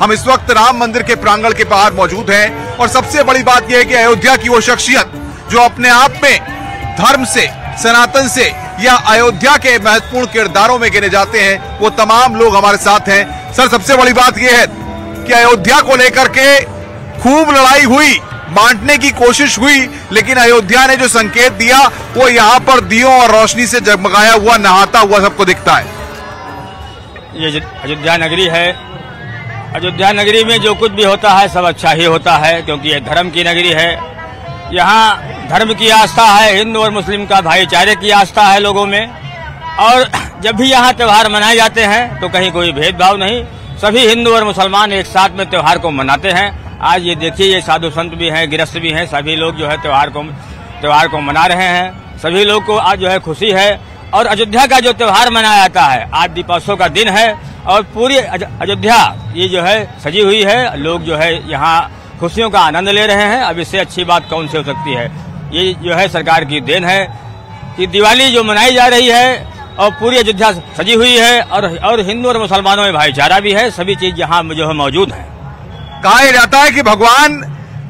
हम इस वक्त राम मंदिर के प्रांगण के बाहर मौजूद हैं और सबसे बड़ी बात यह है कि अयोध्या की वो शख्सियत जो अपने आप में धर्म से, सनातन से या अयोध्या के महत्वपूर्ण किरदारों में गिने जाते हैं, वो तमाम लोग हमारे साथ हैं। सर, सबसे बड़ी बात यह है कि अयोध्या को लेकर के खूब लड़ाई हुई, बांटने की कोशिश हुई, लेकिन अयोध्या ने जो संकेत दिया वो यहाँ पर दियों और रोशनी से जगमगाया हुआ, नहाता हुआ सबको दिखता है। ये अयोध्या नगरी है। अयोध्या नगरी में जो कुछ भी होता है सब अच्छा ही होता है, क्योंकि ये धर्म की नगरी है। यहाँ धर्म की आस्था है, हिंदू और मुस्लिम का भाईचारे की आस्था है लोगों में। और जब भी यहाँ त्योहार मनाए जाते हैं तो कहीं कोई भेदभाव नहीं, सभी हिंदू और मुसलमान एक साथ में त्योहार को मनाते हैं। आज ये देखिए, ये साधु संत भी हैं, गृहस्थ भी हैं, सभी लोग जो है त्योहार को मना रहे हैं। सभी लोग को आज जो है खुशी है। और अयोध्या का जो त्योहार मनाया जाता है, आज दीपोत्सव का दिन है और पूरी अयोध्या ये जो है सजी हुई है। लोग जो है यहाँ खुशियों का आनंद ले रहे हैं। अब इससे अच्छी बात कौन सी हो सकती है। ये जो है सरकार की देन है कि दिवाली जो मनाई जा रही है और पूरी अयोध्या सजी हुई है और हिंदू और मुसलमानों में भाईचारा भी है। सभी चीज यहाँ जो है मौजूद है। कहा जाता है कि भगवान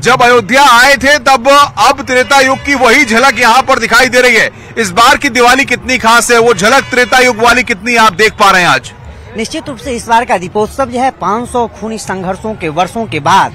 जब अयोध्या आए थे तब अब त्रेता युग की वही झलक यहाँ पर दिखाई दे रही है। इस बार की दिवाली कितनी खास है, वो झलक त्रेता युग वाली कितनी आप देख पा रहे हैं आज? निश्चित रूप से इस बार का दीपोत्सव जो है 500 खूनी संघर्षों के वर्षों के बाद,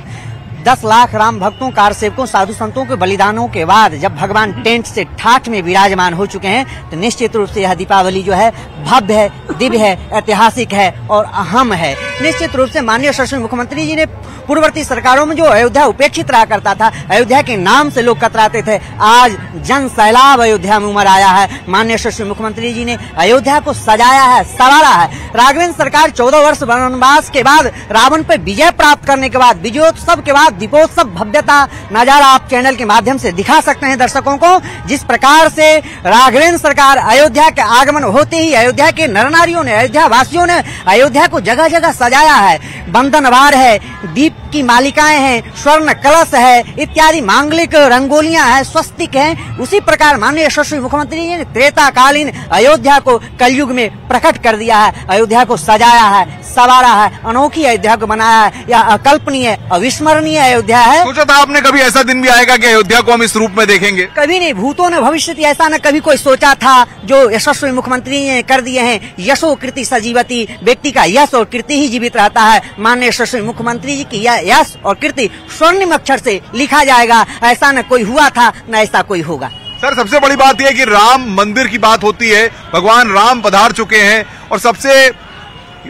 10 लाख राम भक्तों, कारसेवकों, साधु संतों के बलिदानों के बाद जब भगवान टेंट से ठाठ में विराजमान हो चुके हैं, तो निश्चित रूप से यह दीपावली जो है भव्य है, दिव्य है, ऐतिहासिक है और अहम है। निश्चित रूप से माननीय यशस्वी मुख्यमंत्री जी ने पूर्ववर्ती सरकारों में जो अयोध्या उपेक्षित रहा करता था, अयोध्या के नाम से लोग कतराते थे, आज जन सैलाब अयोध्या में उमड़ आया है। माननीय यशस्वी मुख्यमंत्री जी ने अयोध्या को सजाया है, संवारा है। राघवेंद्र सरकार 14 वर्ष वनवास के बाद, रावण पर विजय प्राप्त करने के बाद, विजयोत्सव के बाद दीपोत्सव भव्यता नजारा आप चैनल के माध्यम से दिखा सकते हैं दर्शकों को। जिस प्रकार से राघवेंद्र सरकार अयोध्या के आगमन होते ही अयोध्या के नर नारियों ने, अयोध्या वासियों ने अयोध्या को जगह जगह सजाया है। बंधनवार है, दीप की मालिकाएं हैं, स्वर्ण कलश है, इत्यादि मांगलिक रंगोलियां हैं, स्वस्तिक हैं। उसी प्रकार माननीय यशस्वी मुख्यमंत्री जी ने त्रेताकालीन अयोध्या को कलयुग में प्रकट कर दिया है, अयोध्या को सजाया है, संवारा है, अनोखी अयोध्या को बनाया है। यह अकल्पनीय, अविस्मरणीय अयोध्या है। सोचा था आपने कभी ऐसा दिन भी आएगा कि अयोध्या को हम इस रूप में देखेंगे? कभी नहीं, भूतों ने भविष्य ऐसा न कभी कोई सोचा था। जो यशस्वी मुख्यमंत्री ने कर दिए हैं, यशो कीर्ति सजीवती, व्यक्ति का यश और कीर्ति ही जीवित रहता है। माननीय यशस्वी मुख्यमंत्री जी की यश और कीर्ति स्वर्णिम अक्षर से लिखा जाएगा। ऐसा न कोई हुआ था, न ऐसा कोई होगा। सर, सबसे बड़ी बात यह है कि राम मंदिर की बात होती है, भगवान राम पधार चुके हैं और सबसे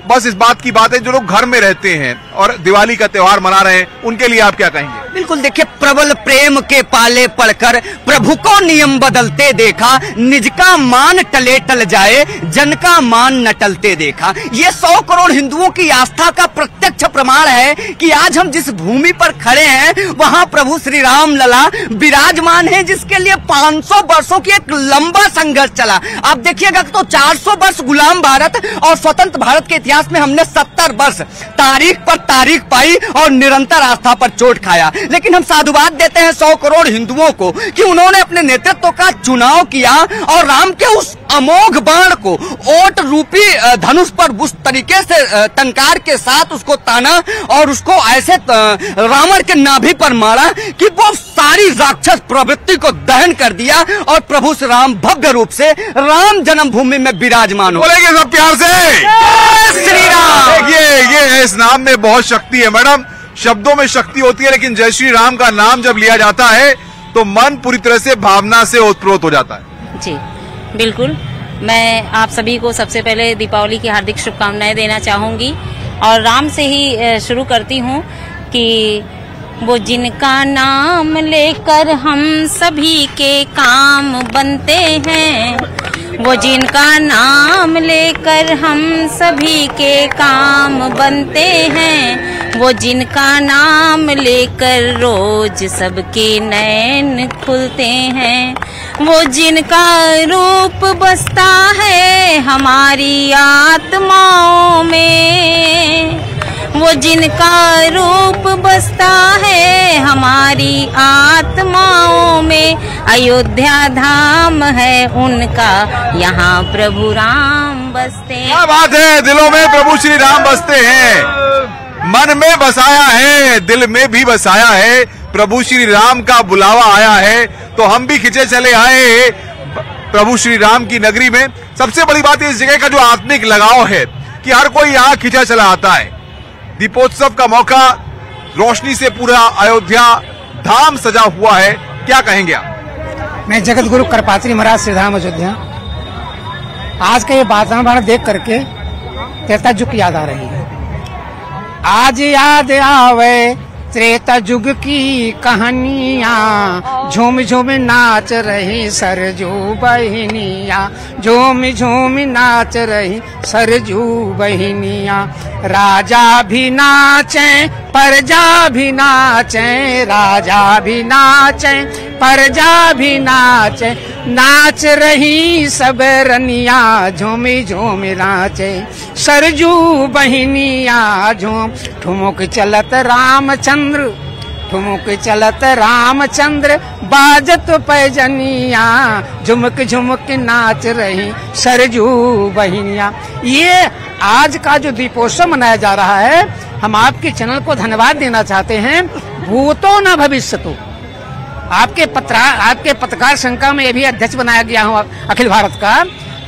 बस इस बात की बात है जो लोग घर में रहते हैं और दिवाली का त्योहार मना रहे हैं, उनके लिए आप क्या कहेंगे? बिल्कुल, देखिए, प्रबल प्रेम के पाले पड़कर प्रभु को नियम बदलते देखा, निज का मान टले टल जाए, जन का मान न टलते देखा। ये 100 करोड़ हिंदुओं की आस्था का प्रत्यक्ष प्रमाण है कि आज हम जिस भूमि पर खड़े हैं वहाँ प्रभु श्री राम लला विराजमान है, जिसके लिए 500 वर्षों की एक लंबा संघर्ष चला। आप देखिएगा तो 400 वर्ष गुलाम भारत और स्वतंत्र भारत के इतिहास में हमने 70 वर्ष तारीख पर तारीख पाई और निरंतर आस्था पर चोट खाया। लेकिन हम साधुवाद देते हैं 100 करोड़ हिंदुओं को कि उन्होंने अपने नेतृत्व का चुनाव किया और राम के उस अमोघ बाण को ओट रूपी धनुष पर उस तरीके से टंकार के साथ उसको ताना और उसको ऐसे रावण के नाभि पर मारा कि वो सारी राक्षस प्रवृत्ति को दहन कर दिया और प्रभु श्री राम भव्य रूप से राम जन्मभूमि में विराजमान हो। बोलेंगे सब प्यार से श्री राम। ये इस नाम में बहुत शक्ति है मैडम, शब्दों में शक्ति होती है, लेकिन जय श्री राम का नाम जब लिया जाता है तो मन पूरी तरह से भावना से ओतप्रोत हो जाता है। जी बिल्कुल, मैं आप सभी को सबसे पहले दीपावली की हार्दिक शुभकामनाएं देना चाहूंगी और राम से ही शुरू करती हूं कि वो जिनका नाम लेकर हम सभी के काम बनते हैं, वो जिनका नाम लेकर हम सभी के काम बनते हैं, वो जिनका नाम लेकर रोज सबके नैन खुलते हैं, वो जिनका रूप बसता है हमारी आत्माओं में, वो जिनका रूप बसता है हमारी आत्माओं में, अयोध्या धाम है उनका, यहाँ प्रभु राम बसते हैं। क्या बात है, दिलों में प्रभु श्री राम बसते हैं। मन में बसाया है, दिल में भी बसाया है, प्रभु श्री राम का बुलावा आया है, तो हम भी खिंचे चले आए प्रभु श्री राम की नगरी में। सबसे बड़ी बात इस जगह का जो आत्मिक लगाव है कि हर कोई यहाँ खिंचा चला आता है। दीपोत्सव का मौका, रोशनी से पूरा अयोध्या धाम सजा हुआ है, क्या कहेंगे आप? मैं जगत गुरु करपात्री महाराज श्री धाम अयोध्या, आज का ये वातावरण देख करके त्रेता युग की याद आ रही है। आज याद आवे त्रेता युग की कहानियाँ, झूम झूम नाच रही सरजू बहनिया, झूम झूम नाच रही सरजू बहनिया। राजा भी नाचे प्रजा भी नाचे, राजा भी नाचे प्रजा भी नाचे, नाच रही सब रनिया, झूमी झूम नाचे सरजू बहनिया। झूम ठुमुक चलत रामचंद्र, ठुमुक चलत रामचंद्र, बाजत पैजनिया, झुमक झुमक नाच रही सरजू बहनिया। ये आज का जो दीपोत्सव मनाया जा रहा है, हम आपके चैनल को धन्यवाद देना चाहते हैं। भूतो न भविष्यतो, आपके पत्रकार संघ का मैं ये भी अध्यक्ष बनाया गया हूँ अखिल भारत का।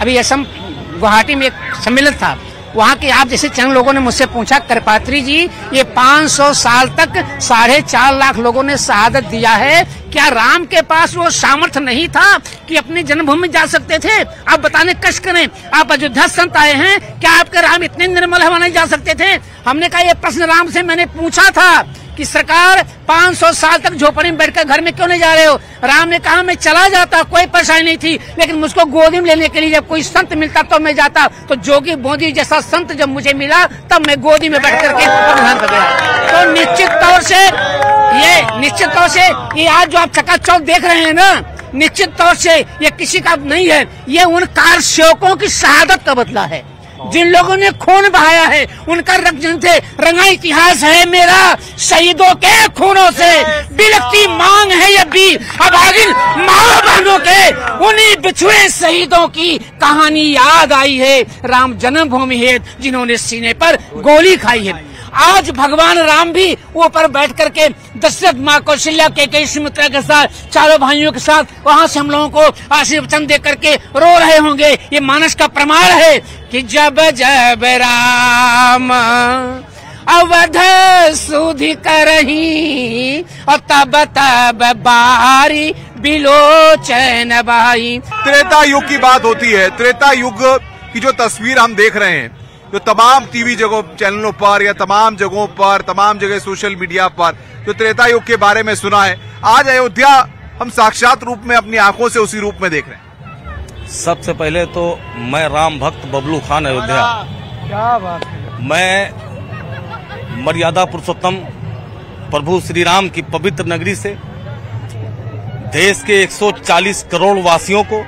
अभी असम गुवाहाटी में एक सम्मेलन था, वहाँ के आप जैसे चंद लोगों ने मुझसे पूछा, करपात्री जी ये 500 साल तक 4.5 लाख लोगों ने शहादत दिया है, क्या राम के पास वो सामर्थ्य नहीं था कि अपनी जन्मभूमि जा सकते थे? आप बताने कष्ट करें, आप अयोध्या संत आए हैं, क्या आपके राम इतने निर्मल हवा नहीं जा सकते थे? हमने कहा ये प्रश्न राम से मैंने पूछा था कि सरकार 500 साल तक झोपड़ी में बैठकर घर में क्यों नहीं जा रहे हो? राम ने कहा मैं चला जाता, कोई परेशानी नहीं थी, लेकिन मुझको गोदी में लेने के लिए जब कोई संत मिलता तो मैं जाता। तो जोगी बोधी जैसा संत जब मुझे मिला तब मैं गोदी में बैठ करके प्रधान कर गया। तो निश्चित तौर से ये आज जो आप चकाचौंध देख रहे हैं ना, निश्चित तौर से ये किसी का नहीं है, ये उन कार सेवकों की शहादत का बदला है, जिन लोगों ने खून बहाया है, उनका रंगा इतिहास है मेरा शहीदों के खूनों से। बिलखती मांग है ये भी अभागिन माँ बहनों के, उन्हीं बिछुए शहीदों की कहानी याद आई है। राम जन्मभूमि है जिन्होंने सीने पर गोली खाई है। आज भगवान राम भी ऊपर बैठ करके दशरथ, माँ कौशल्या, कैकेयी, सुमित्रा के साथ, चारों भाइयों के साथ वहाँ से हम लोगों को आशीर्वचन दे करके रो रहे होंगे। ये मानस का प्रमाण है कि जब जब राम अवध सुधि करही, और तब तब बारी बिलोचन बाई। त्रेता युग की बात होती है, त्रेता युग की जो तस्वीर हम देख रहे हैं, जो तमाम टीवी जगहों चैनलों पर या तमाम जगहों पर, तमाम जगह सोशल मीडिया पर जो त्रेता युग के बारे में सुना है, आज अयोध्या हम साक्षात रूप में अपनी आंखों से उसी रूप में देख रहे हैं। सबसे पहले तो मैं राम भक्त बबलू खान अयोध्या, क्या बात है। मैं मर्यादा पुरुषोत्तम प्रभु श्री राम की पवित्र नगरी से देश के 140 करोड़ वासियों को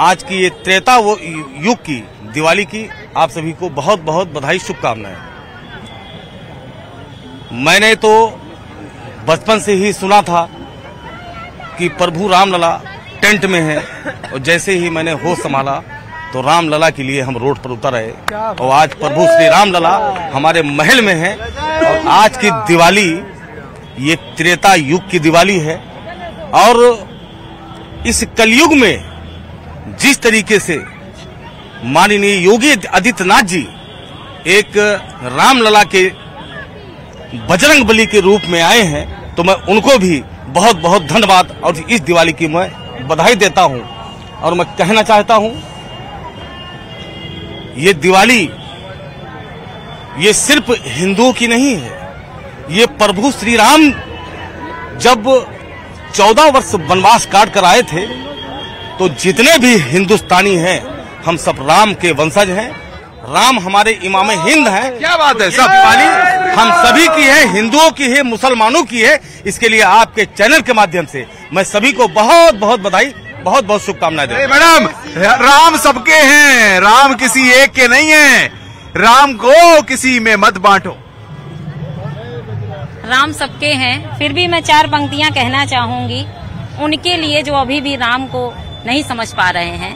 आज की ये त्रेता युग की दिवाली की आप सभी को बहुत बहुत बधाई, शुभकामनाएं। मैंने तो बचपन से ही सुना था कि प्रभु रामलला टेंट में है, और जैसे ही मैंने होश संभाला तो रामलला के लिए हम रोड पर उतर आए, और आज प्रभु श्री रामलला हमारे महल में है। और आज की दिवाली ये त्रेता युग की दिवाली है, और इस कलयुग में जिस तरीके से माननीय योगी आदित्यनाथ जी एक रामलला के बजरंग बली के रूप में आए हैं, तो मैं उनको भी बहुत बहुत धन्यवाद और इस दिवाली की मैं बधाई देता हूं। और मैं कहना चाहता हूं, ये दिवाली ये सिर्फ हिंदुओं की नहीं है, ये प्रभु श्री राम जब 14 वर्ष वनवास काट कर आए थे, तो जितने भी हिंदुस्तानी हैं हम सब राम के वंशज हैं। राम हमारे इमाम हिंद हैं। क्या बात है, सब हम सभी की है, हिंदुओं की है, मुसलमानों की है। इसके लिए आपके चैनल के माध्यम से मैं सभी को बहुत बहुत बधाई, बहुत बहुत शुभकामनाएं देता हूं। मैडम, राम सबके हैं, राम किसी एक के नहीं है, राम को किसी में मत बांटो। राम सबके हैं, फिर भी मैं 4 पंक्तियां कहना चाहूंगी उनके लिए जो अभी भी राम को नहीं समझ पा रहे हैं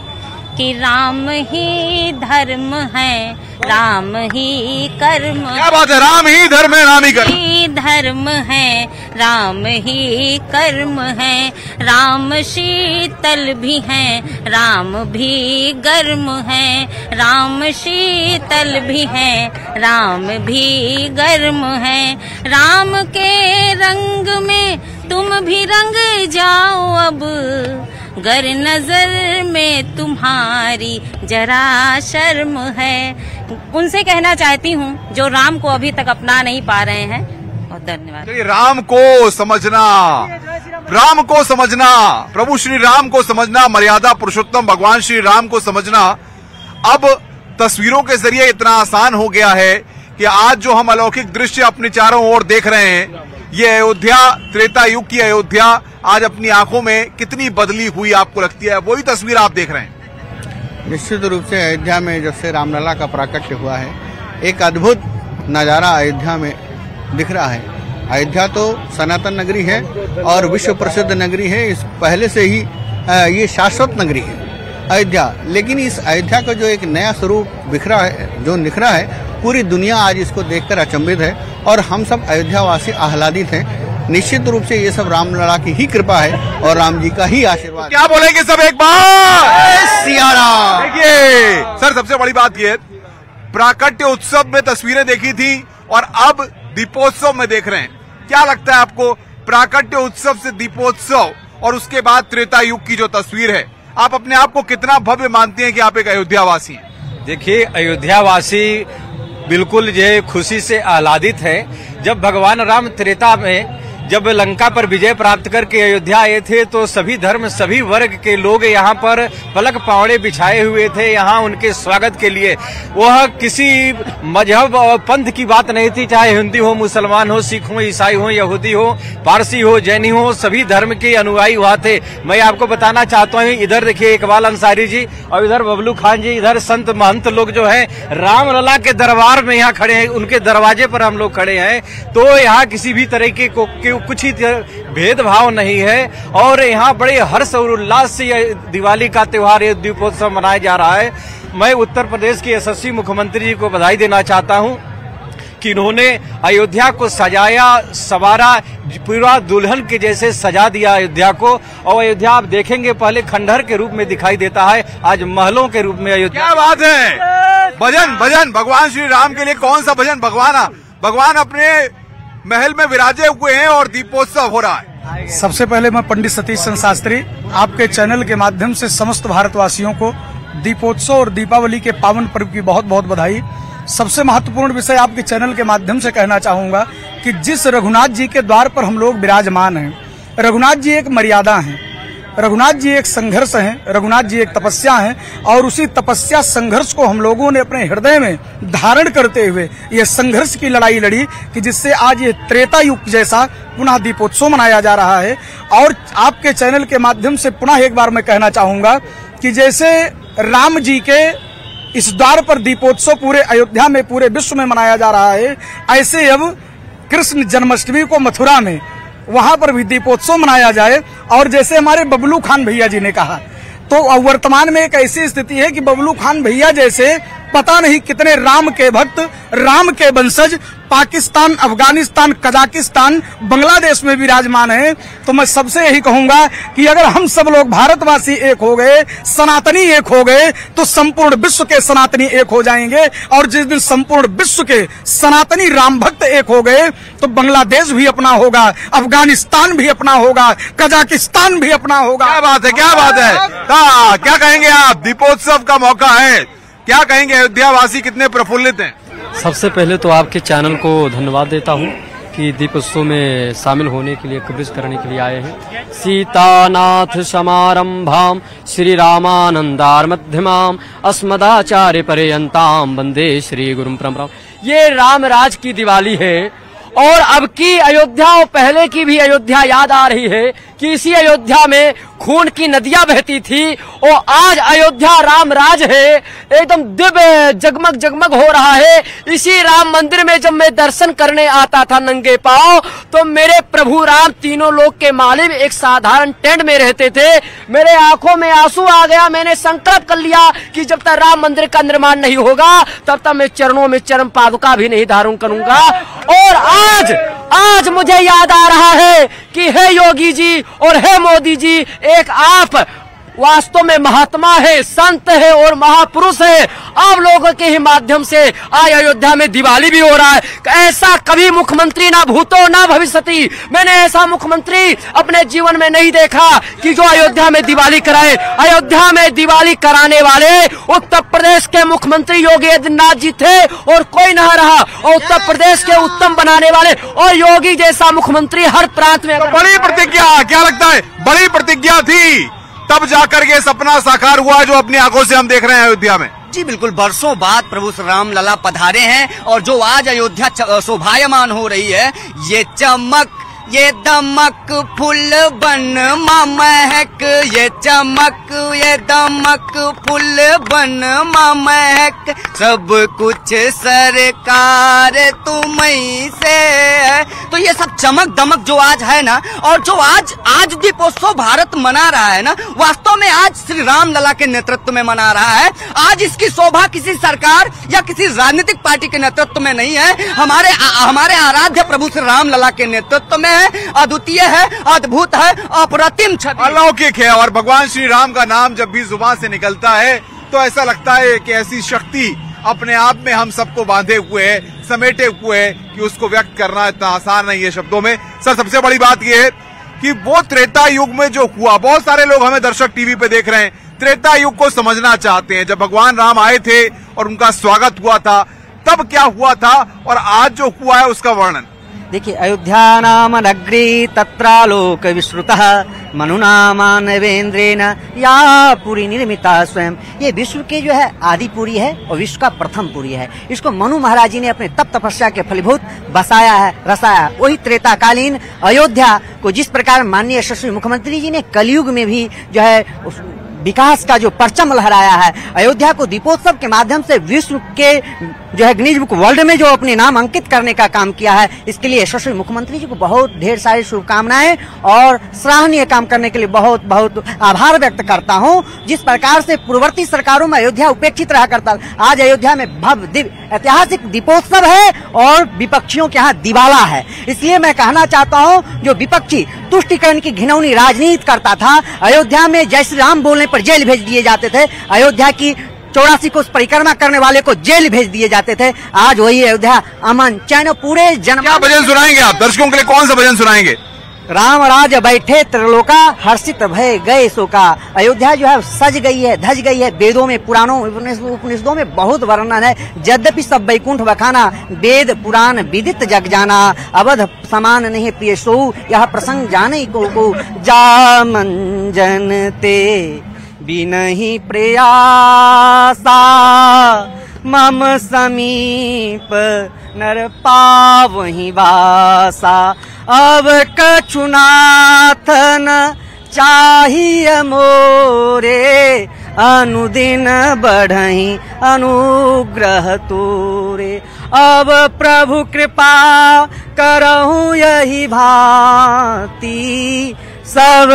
कि राम ही धर्म है, राम ही कर्म। क्या बात है, राम ही धर्म है, राम ही कर्म। ही धर्म है, राम ही कर्म है। राम शीतल भी है, राम भी गर्म है। राम शीतल भी है, राम भी गर्म है। राम के रंग में तुम भी रंग जाओ अब, गर नजर में तुम्हारी जरा शर्म है। उनसे कहना चाहती हूँ जो राम को अभी तक अपना नहीं पा रहे हैं। बहुत धन्यवाद। राम को समझना, राम को समझना, प्रभु श्री राम को समझना, मर्यादा पुरुषोत्तम भगवान श्री राम को समझना अब तस्वीरों के जरिए इतना आसान हो गया है कि आज जो हम अलौकिक दृश्य अपने चारों ओर देख रहे हैं, ये अयोध्या, त्रेता युग की अयोध्या आज अपनी आंखों में कितनी बदली हुई आपको लगती है? वही तस्वीर आप देख रहे हैं। निश्चित रूप से अयोध्या में जब से रामलला का प्राकट्य हुआ है, एक अद्भुत नज़ारा अयोध्या में दिख रहा है। अयोध्या तो सनातन नगरी है और विश्व प्रसिद्ध नगरी है, इस पहले से ही ये शाश्वत नगरी है अयोध्या। लेकिन इस अयोध्या का जो एक नया स्वरूप बिखरा है, जो निखरा है, पूरी दुनिया आज इसको देखकर अचंभित है और हम सब अयोध्यावासी आह्लादित हैं। निश्चित रूप से ये सब रामलला की ही कृपा है और राम जी का ही आशीर्वाद। क्या बोलेंगे सब एक बार? सिया राम। देखिए सर, सबसे बड़ी बात ये, प्राकट्य उत्सव में तस्वीरें देखी थी और अब दीपोत्सव में देख रहे हैं। क्या लगता है आपको, प्राकट्य उत्सव से दीपोत्सव और उसके बाद त्रेता युग की जो तस्वीर है, आप अपने आप को कितना भव्य मानते हैं कि आप एक अयोध्यावासी हैं? देखिए, अयोध्यावासी बिल्कुल ये खुशी से आह्लादित है। जब भगवान राम त्रेता में जब लंका पर विजय प्राप्त करके अयोध्या आए थे तो सभी धर्म, सभी वर्ग के लोग यहाँ पर पलक पावड़े बिछाए हुए थे यहाँ उनके स्वागत के लिए। वह किसी मजहब और पंथ की बात नहीं थी, चाहे हिंदू हो, मुसलमान हो, सिख हो, ईसाई हो, यहूदी हो, पारसी हो, जैनी हो, सभी धर्म के अनुयायी हुआ थे। मैं आपको बताना चाहता हूँ, इधर देखिए इकबाल अंसारी जी और इधर बबलू खान जी, इधर संत महंत लोग जो है रामलला के दरबार में यहाँ खड़े हैं, उनके दरवाजे पर हम लोग खड़े हैं। तो यहाँ किसी भी तरीके को कुछ ही भेदभाव नहीं है और यहाँ बड़े हर्ष और उल्लास से दिवाली का त्योहार, ये दीपोत्सव मनाया जा रहा है। मैं उत्तर प्रदेश के यशस्वी मुख्यमंत्री जी को बधाई देना चाहता हूँ कि इन्होंने अयोध्या को सजाया, सवारा, पूरा दुल्हन के जैसे सजा दिया अयोध्या को। और अयोध्या आप देखेंगे पहले खंडहर के रूप में दिखाई देता है, आज महलों के रूप में अयोध्या। क्या बात है, भजन भजन भगवान श्री राम के लिए कौन सा भजन? भगवान अपने महल में विराजे हुए हैं और दीपोत्सव हो रहा है। सबसे पहले मैं पंडित सतीश चंद्र शास्त्री आपके चैनल के माध्यम से समस्त भारतवासियों को दीपोत्सव और दीपावली के पावन पर्व की बहुत बहुत बधाई। सबसे महत्वपूर्ण विषय आपके चैनल के माध्यम से कहना चाहूंगा कि जिस रघुनाथ जी के द्वार पर हम लोग विराजमान हैं, रघुनाथ जी एक मर्यादा हैं, रघुनाथ जी एक संघर्ष हैं, रघुनाथ जी एक तपस्या हैं और उसी तपस्या संघर्ष को हम लोगों ने अपने हृदय में धारण करते हुए ये संघर्ष की लड़ाई लड़ी कि जिससे आज ये त्रेता युग जैसा पुनः दीपोत्सव मनाया जा रहा है। और आपके चैनल के माध्यम से पुनः एक बार मैं कहना चाहूंगा कि जैसे राम जी के इस द्वार पर दीपोत्सव पूरे अयोध्या में, पूरे विश्व में मनाया जा रहा है, ऐसे अब कृष्ण जन्माष्टमी को मथुरा में वहां पर भी दीपोत्सव मनाया जाए। और जैसे हमारे बबलू खान भैया जी ने कहा, तो वर्तमान में एक ऐसी स्थिति है कि बबलू खान भैया जैसे पता नहीं कितने राम के भक्त, राम के वंशज पाकिस्तान, अफगानिस्तान, कजाकिस्तान, बांग्लादेश में विराजमान है। तो मैं सबसे यही कहूंगा कि अगर हम सब लोग भारतवासी एक हो गए, सनातनी एक हो गए, तो संपूर्ण विश्व के सनातनी एक हो जाएंगे। और जिस दिन संपूर्ण विश्व के सनातनी राम भक्त एक हो गए तो बांग्लादेश भी अपना होगा, अफगानिस्तान भी अपना होगा, कजाकिस्तान भी अपना होगा। क्या बात है, क्या बात है। क्या कहेंगे आप, दीपोत्सव का मौका है, क्या कहेंगे, अयोध्यावासी कितने प्रफुल्लित हैं? सबसे पहले तो आपके चैनल को धन्यवाद देता हूं कि दीपोत्सव में शामिल होने के लिए, कवरेज करने के लिए आए हैं। सीतानाथ समारंभाम श्री रामानंदार मध्यमाम अस्मदाचार्य पर्यंताम वंदे श्री गुरुम परंपराम। ये रामराज की दिवाली है और अब की अयोध्या और पहले की भी अयोध्या याद आ रही है कि इसी अयोध्या में खून की नदियां बहती थी और आज अयोध्या राम राज है, एकदम दिव्य जगमग जगमग हो रहा है। इसी राम मंदिर में जब मैं दर्शन करने आता था नंगे पांव, तो मेरे प्रभु राम तीनों लोक के मालिक एक साधारण टेंट में रहते थे। मेरे आंखों में आंसू आ गया। मैंने संकल्प कर लिया कि जब तक राम मंदिर का निर्माण नहीं होगा तब तक मैं चरणों में चरण पादुका भी नहीं धारण करूंगा। और आज मुझे याद आ रहा है कि हे योगी जी और हे मोदी जी, एक आप वास्तव में महात्मा है, संत है और महापुरुष है। आप लोगों के ही माध्यम से आज अयोध्या में दिवाली भी हो रहा है। ऐसा कभी मुख्यमंत्री ना भूतो ना भविष्यति, मैंने ऐसा मुख्यमंत्री अपने जीवन में नहीं देखा कि जो अयोध्या में दिवाली कराए। अयोध्या में दिवाली कराने वाले उत्तर प्रदेश के मुख्यमंत्री योगी आदित्यनाथ जी थे और कोई न रहा। और उत्तर प्रदेश के उत्तम बनाने वाले और योगी जैसा मुख्यमंत्री हर प्रांत में। बड़ी प्रतिज्ञा, क्या लगता है बड़ी प्रतिज्ञा थी, तब जाकर के सपना साकार हुआ जो अपनी आंखों से हम देख रहे हैं अयोध्या में। जी बिल्कुल, बरसों बाद प्रभु श्री राम लला पधारे हैं और जो आज अयोध्या शोभायमान हो रही है, ये चमक ये दमक फूल बन महक, ये चमक ये दमक फूल बन महक, सब कुछ सरकार तुम्हीं से है। तो ये सब चमक दमक जो आज है ना, और जो आज दीपोत्सव भारत मना रहा है ना, वास्तव में आज श्री राम लला के नेतृत्व में मना रहा है। आज इसकी शोभा किसी सरकार या किसी राजनीतिक पार्टी के नेतृत्व में नहीं है, हमारे आराध्य प्रभु श्री राम लला के नेतृत्व में है। अद्वितीय है, अद्भुत है, अप्रतिम छवि, अलौकिक है। और भगवान श्री राम का नाम जब भी जुबान से निकलता है तो ऐसा लगता है कि ऐसी शक्ति अपने आप में हम सबको बांधे हुए है, समेटे हुए है कि उसको व्यक्त करना इतना आसान नहीं है शब्दों में। सर, सबसे बड़ी बात यह है कि वो त्रेता युग में जो हुआ, बहुत सारे लोग हमें दर्शक टीवी पे देख रहे हैं, त्रेता युग को समझना चाहते हैं। जब भगवान राम आए थे और उनका स्वागत हुआ था, तब क्या हुआ था और आज जो हुआ है उसका वर्णन। देखिए, अयोध्या नाम नगरी तत्रालोक विश्रुतः मनुना मानवेंद्रेण या पुरी निर्मिता स्वयं। ये विश्व के जो है आदिपुरी है और विश्व का प्रथम पुरी है। इसको मनु महाराज जी ने अपने तप तपस्या के फलीभूत बसाया है, रसाया। वही त्रेताकालीन अयोध्या को जिस प्रकार माननीय यशस्वी मुख्यमंत्री जी ने कलयुग में भी जो है विकास का जो परचम लहराया है, अयोध्या को दीपोत्सव के माध्यम से विश्व के जो है गिनीज बुक वर्ल्ड में जो अपने नाम अंकित करने का काम किया है, इसके लिए यशस्वी मुख्यमंत्री जी को बहुत ढेर सारी शुभकामनाएं और सराहनीय काम करने के लिए बहुत बहुत आभार व्यक्त करता हूं। जिस प्रकार से पूर्ववर्ती सरकारों में अयोध्या उपेक्षित रहा करता, आज अयोध्या में भव्य दिव्य ऐतिहासिक दीपोत्सव है और विपक्षियों के यहाँ दिवाला है। इसलिए मैं कहना चाहता हूँ, जो विपक्षी तुष्टिकरण की घिनौनी राजनीति करता था, अयोध्या में जय श्री राम बोलने पर जेल भेज दिए जाते थे, अयोध्या की 84 को परिक्रमा करने वाले को जेल भेज दिए जाते थे, आज वही अयोध्या अमन चैन पूरे जन्म। क्या भजन सुनाएंगे आप दर्शकों के लिए, कौन सा भजन सुनाएंगे? राम राज बैठे त्रिलोका हर्षित भय गए शोका। अयोध्या जो है सज गई है, धज गई है। वेदों में, पुराणों उपनिषदों में बहुत वर्णन है। यद्यपि सब वैकुंठ बखाना, वेद पुराण विदित जग जाना, अवध समान नहीं प्रिय सो, यह प्रसंग जाने को जा मन जनते बिनहि प्रयासा, मम समीप नर पावहि वासा। अब कछुनाथ न चाहिए मोरे, अनुदिन बढ़हि अनुग्रह तोरे। अब प्रभु कृपा करहु यही भांति, सब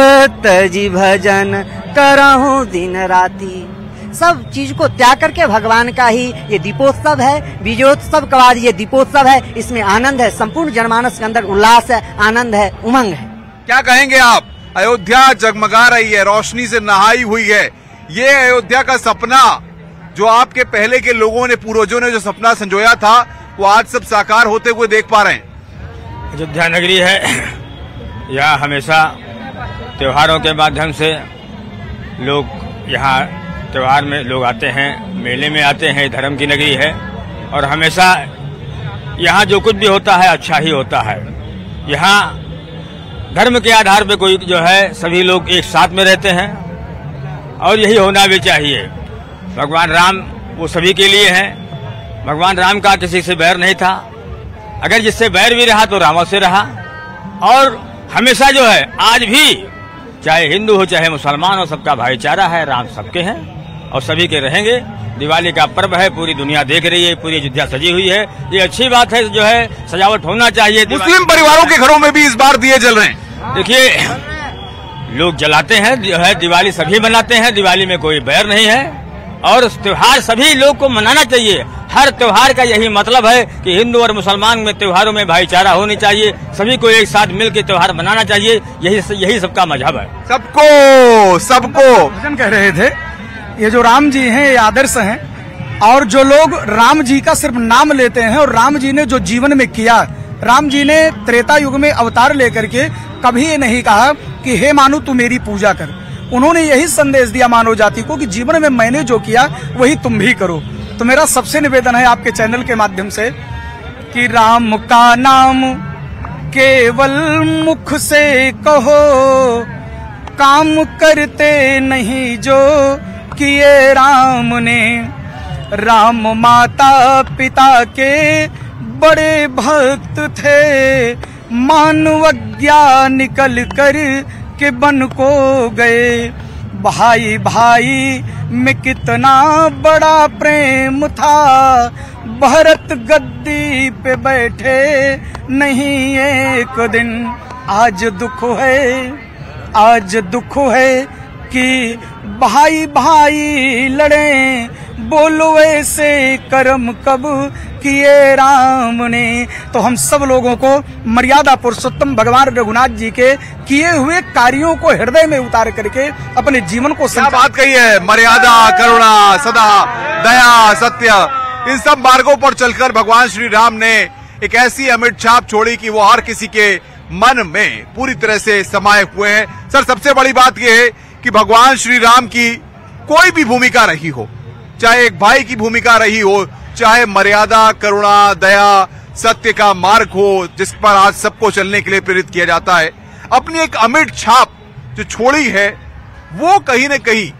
तजी भजन करहु दिन राति। सब चीज को त्याग करके भगवान का ही ये दीपोत्सव है, विजयोत्सव का बाद ये दीपोत्सव है। इसमें आनंद है, संपूर्ण जनमानस के अंदर उल्लास है, आनंद है, उमंग है। क्या कहेंगे आप? अयोध्या जगमगा रही है, रोशनी से नहाई हुई है। ये अयोध्या का सपना जो आपके पहले के लोगों ने, पूर्वजों ने जो सपना संजोया था, वो आज सब साकार होते हुए देख पा रहे हैं। अयोध्या नगरी है, यहाँ हमेशा त्योहारों के माध्यम से लोग, यहाँ त्योहार में लोग आते हैं, मेले में आते हैं। धर्म की नगरी है और हमेशा यहाँ जो कुछ भी होता है अच्छा ही होता है। यहाँ धर्म के आधार पे कोई जो है, सभी लोग एक साथ में रहते हैं और यही होना भी चाहिए। भगवान राम वो सभी के लिए हैं। भगवान राम का किसी से बैर नहीं था, अगर जिससे बैर भी रहा तो रावण से रहा। और हमेशा जो है, आज भी चाहे हिंदू हो चाहे मुसलमान हो, सबका भाईचारा है। राम सबके हैं और सभी के रहेंगे। दिवाली का पर्व है, पूरी दुनिया देख रही है, पूरी अयोध्या सजी हुई है। ये अच्छी बात है, जो है सजावट होना चाहिए। मुस्लिम परिवारों के घरों में भी इस बार दिए जल रहे हैं। देखिए, लोग जलाते हैं, जो है दिवाली सभी मनाते हैं, दिवाली में कोई बैर नहीं है और त्योहार सभी लोग को मनाना चाहिए। हर त्योहार का यही मतलब है कि हिंदू और मुसलमान में त्योहारों में भाईचारा होनी चाहिए, सभी को एक साथ मिलकर त्योहार मनाना चाहिए। यही सबका मजहब है। सबको भजन कह रहे थे, ये जो राम जी हैं ये आदर्श हैं और जो लोग राम जी का सिर्फ नाम लेते हैं और राम जी ने जो जीवन में किया, राम जी ने त्रेता युग में अवतार लेकर के कभी ये नहीं कहा कि हे मानो तू मेरी पूजा कर। उन्होंने यही संदेश दिया मानव जाति को कि जीवन में मैंने जो किया वही तुम भी करो। तो मेरा सबसे निवेदन है आपके चैनल के माध्यम से कि राम का नाम केवल मुख से कहो, काम करते नहीं जो किए राम ने। राम माता पिता के बड़े भक्त थे, मानवज्ञा निकल कर के बन को गए। भाई भाई में कितना बड़ा प्रेम था, भरत गद्दी पे बैठे नहीं एक दिन। आज दुख है कि भाई भाई लड़े, बोलो ऐसे कर्म कब किए राम ने। तो हम सब लोगों को मर्यादा पुरुषोत्तम भगवान रघुनाथ जी के किए हुए कार्यों को हृदय में उतार करके अपने जीवन को क्या बात कही है। मर्यादा, करुणा, सदा, दया, सत्य, इन सब मार्गों पर चलकर भगवान श्री राम ने एक ऐसी अमिट छाप छोड़ी कि वो हर किसी के मन में पूरी तरह से समाये हुए हैं। सर, सबसे बड़ी बात यह है कि भगवान श्री राम की कोई भी भूमिका रही हो, चाहे एक भाई की भूमिका रही हो, चाहे मर्यादा, करुणा, दया, सत्य का मार्ग हो जिस पर आज सबको चलने के लिए प्रेरित किया जाता है, अपनी एक अमिट छाप जो छोड़ी है वो कहीं न कहीं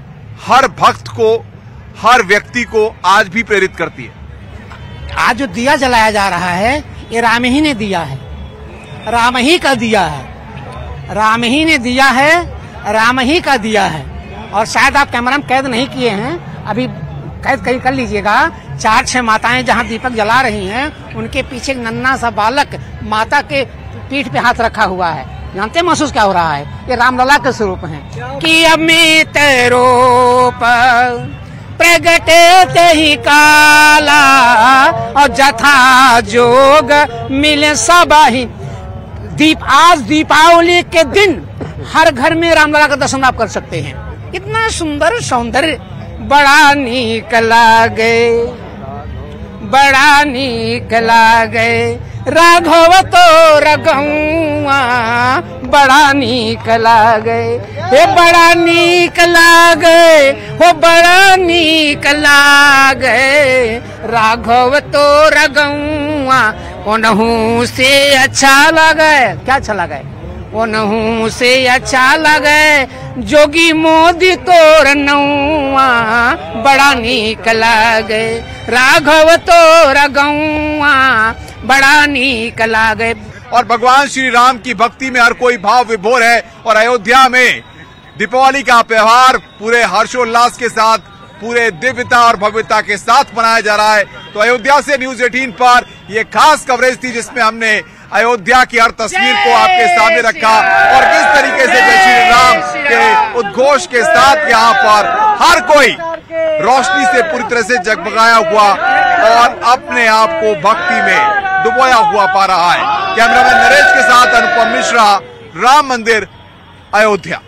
हर भक्त को, हर व्यक्ति को आज भी प्रेरित करती है। आज जो दिया जलाया जा रहा है ये राम ही ने दिया है, राम ही का दिया है, राम ही ने दिया है, राम ही का दिया है। और शायद आप कैमरा में कैद नहीं किए हैं, अभी कैद कहीं कर लीजिएगा। 4-6 माताएं जहां दीपक जला रही हैं, उनके पीछे एक नन्हा सा बालक माता के पीठ पे हाथ रखा हुआ है। जानते महसूस क्या हो रहा है? ये रामलला के स्वरूप हैं कि अमित रूप प्रगटे ते ही काला और जथा जोग मिले सबाही। आज दीपावली के दिन हर घर में रामलला का दर्शन आप कर सकते हैं। इतना सुंदर सौंदर्य, बड़ा नीक लागे, बड़ा नीक लागे राघव तो रघुआ, बड़ा नीक लागे, हे बड़ा नीक लागे, हो बड़ा नीक लागे राघव तो रघुआ। ओनहू से अच्छा लगे, क्या अच्छा लगे? ओनहू से अच्छा लगे जोगी मोदी तोर नौआ, बड़ा नीक लागे राघव तो रघुआ, बड़ा नीक लागे। और भगवान श्री राम की भक्ति में हर कोई भाव विभोर है और अयोध्या में दीपावली का त्योहार पूरे हर्षोल्लास के साथ, पूरे दिव्यता और भव्यता के साथ मनाया जा रहा है। तो अयोध्या से न्यूज़ 18 पर यह खास कवरेज थी जिसमें हमने अयोध्या की हर तस्वीर को आपके सामने रखा और किस तरीके से जय श्री राम के उद्घोष के साथ यहाँ पर हर कोई रोशनी से पूरी तरह से जगमगाया हुआ और अपने आप को भक्ति में डुबोया हुआ पा रहा है। कैमरामैन नरेश के साथ अनुपम मिश्रा, राम मंदिर, अयोध्या।